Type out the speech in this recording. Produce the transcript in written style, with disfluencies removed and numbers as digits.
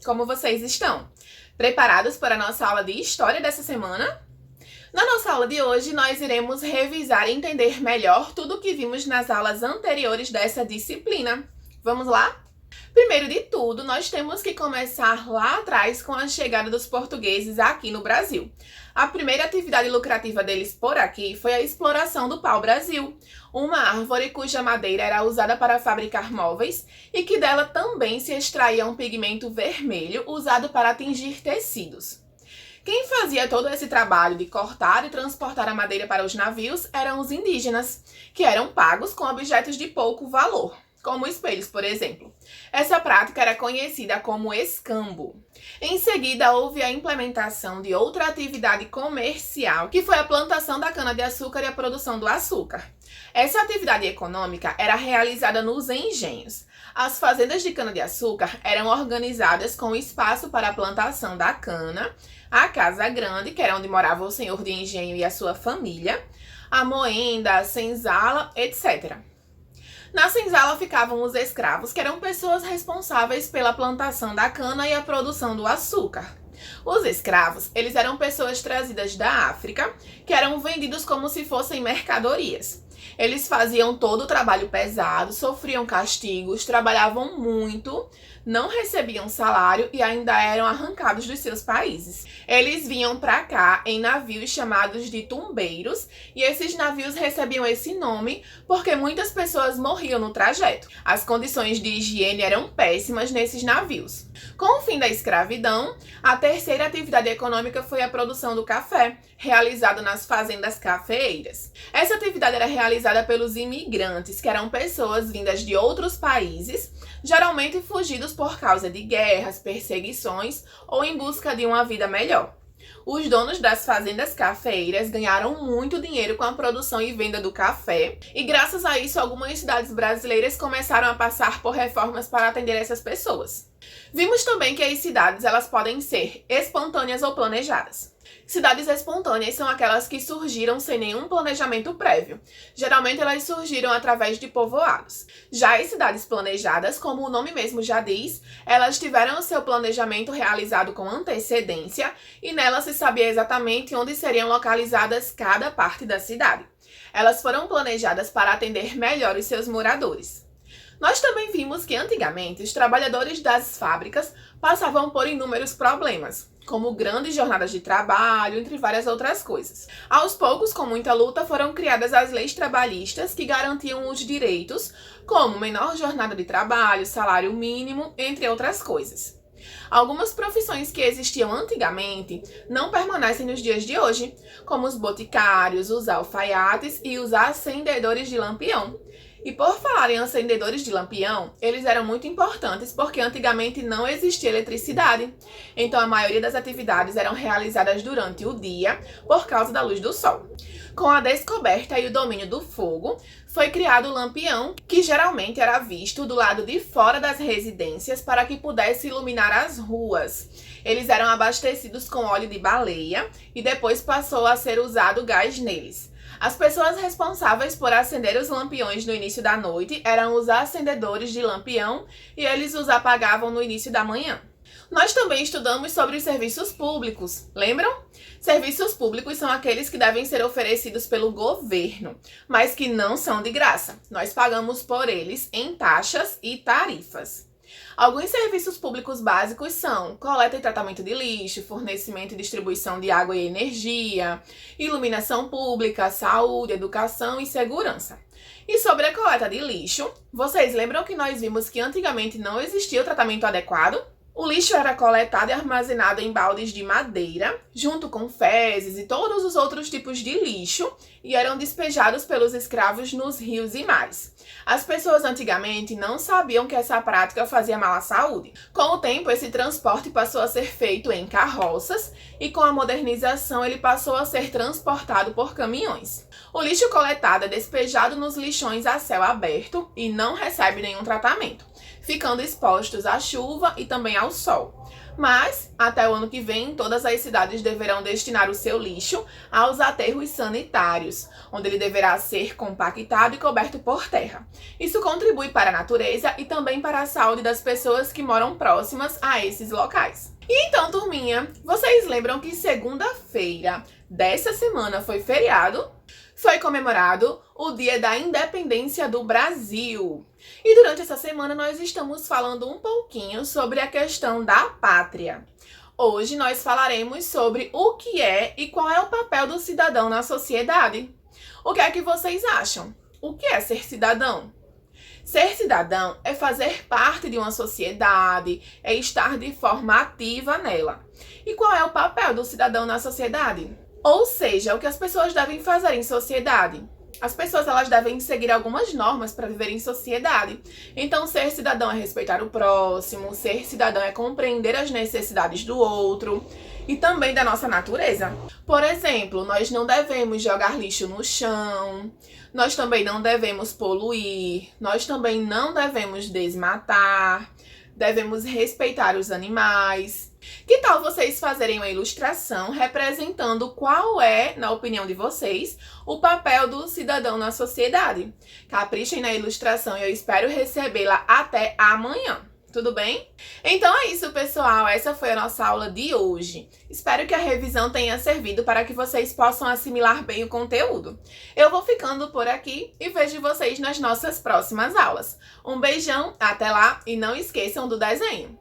como vocês estão? Preparados para a nossa aula de História dessa semana? Na nossa aula de hoje, nós iremos revisar e entender melhor tudo o que vimos nas aulas anteriores dessa disciplina. Vamos lá? Primeiro de tudo, nós temos que começar lá atrás com a chegada dos portugueses aqui no Brasil. A primeira atividade lucrativa deles por aqui foi a exploração do pau-brasil, uma árvore cuja madeira era usada para fabricar móveis e que dela também se extraía um pigmento vermelho usado para tingir tecidos. Quem fazia todo esse trabalho de cortar e transportar a madeira para os navios eram os indígenas, que eram pagos com objetos de pouco valor, como espelhos, por exemplo. Essa prática era conhecida como escambo. Em seguida, houve a implementação de outra atividade comercial, que foi a plantação da cana-de-açúcar e a produção do açúcar. Essa atividade econômica era realizada nos engenhos. As fazendas de cana-de-açúcar eram organizadas com espaço para a plantação da cana, a casa grande, que era onde morava o senhor de engenho e a sua família, a moenda, a senzala, etc. Na senzala ficavam os escravos, que eram pessoas responsáveis pela plantação da cana e a produção do açúcar. Os escravos, eles eram pessoas trazidas da África, que eram vendidos como se fossem mercadorias. Eles faziam todo o trabalho pesado, sofriam castigos, trabalhavam muito, não recebiam salário e ainda eram arrancados dos seus países. Eles vinham para cá em navios chamados de tumbeiros e esses navios recebiam esse nome porque muitas pessoas morriam no trajeto. As condições de higiene eram péssimas nesses navios. Com o fim da escravidão, a terceira atividade econômica foi a produção do café, realizado nas fazendas cafeeiras. Essa atividade era realizada pelos imigrantes, que eram pessoas vindas de outros países, geralmente fugidos por causa de guerras, perseguições ou em busca de uma vida melhor. Os donos das fazendas cafeeiras ganharam muito dinheiro com a produção e venda do café, e graças a isso algumas cidades brasileiras começaram a passar por reformas para atender essas pessoas. Vimos também que as cidades elas podem ser espontâneas ou planejadas. Cidades espontâneas são aquelas que surgiram sem nenhum planejamento prévio. Geralmente elas surgiram através de povoados. Já as cidades planejadas, como o nome mesmo já diz, elas tiveram o seu planejamento realizado com antecedência e nelas se sabia exatamente onde seriam localizadas cada parte da cidade. Elas foram planejadas para atender melhor os seus moradores. Nós também vimos que antigamente os trabalhadores das fábricas passavam por inúmeros problemas, como grandes jornadas de trabalho, entre várias outras coisas. Aos poucos, com muita luta, foram criadas as leis trabalhistas que garantiam os direitos, como menor jornada de trabalho, salário mínimo, entre outras coisas. Algumas profissões que existiam antigamente não permanecem nos dias de hoje, como os boticários, os alfaiates e os acendedores de lampião. E por falar em acendedores de lampião, eles eram muito importantes porque antigamente não existia eletricidade. Então a maioria das atividades eram realizadas durante o dia por causa da luz do sol. Com a descoberta e o domínio do fogo, foi criado o lampião, que geralmente era visto do lado de fora das residências para que pudesse iluminar as ruas. Eles eram abastecidos com óleo de baleia e depois passou a ser usado gás neles. As pessoas responsáveis por acender os lampiões no início da noite eram os acendedores de lampião e eles os apagavam no início da manhã. Nós também estudamos sobre os serviços públicos, lembram? Serviços públicos são aqueles que devem ser oferecidos pelo governo, mas que não são de graça. Nós pagamos por eles em taxas e tarifas. Alguns serviços públicos básicos são coleta e tratamento de lixo, fornecimento e distribuição de água e energia, iluminação pública, saúde, educação e segurança. E sobre a coleta de lixo, vocês lembram que nós vimos que antigamente não existia o tratamento adequado? O lixo era coletado e armazenado em baldes de madeira, junto com fezes e todos os outros tipos de lixo, e eram despejados pelos escravos nos rios e mares. As pessoas antigamente não sabiam que essa prática fazia mal à saúde. Com o tempo, esse transporte passou a ser feito em carroças e com a modernização ele passou a ser transportado por caminhões. O lixo coletado é despejado nos lixões a céu aberto e não recebe nenhum tratamento. ficando expostos à chuva e também ao sol. Mas, até o ano que vem, todas as cidades deverão destinar o seu lixo aos aterros sanitários, onde ele deverá ser compactado e coberto por terra. Isso contribui para a natureza e também para a saúde das pessoas que moram próximas a esses locais. E então, turminha, vocês lembram que segunda-feira dessa semana foi feriado? Foi comemorado o Dia da Independência do Brasil. E durante essa semana nós estamos falando um pouquinho sobre a questão da pátria. Hoje nós falaremos sobre o que é e qual é o papel do cidadão na sociedade. O que é que vocês acham? O que é ser cidadão? Ser cidadão é fazer parte de uma sociedade, é estar de forma ativa nela. E qual é o papel do cidadão na sociedade? Ou seja, o que as pessoas devem fazer em sociedade. As pessoas elas devem seguir algumas normas para viver em sociedade. Então, ser cidadão é respeitar o próximo, ser cidadão é compreender as necessidades do outro e também da nossa natureza. Por exemplo, nós não devemos jogar lixo no chão, nós também não devemos poluir, nós também não devemos desmatar, devemos respeitar os animais. Que tal vocês fazerem uma ilustração representando qual é, na opinião de vocês, o papel do cidadão na sociedade? Caprichem na ilustração e eu espero recebê-la até amanhã. Tudo bem? Então é isso, pessoal. Essa foi a nossa aula de hoje. Espero que a revisão tenha servido para que vocês possam assimilar bem o conteúdo. Eu vou ficando por aqui e vejo vocês nas nossas próximas aulas. Um beijão, até lá e não esqueçam do desenho.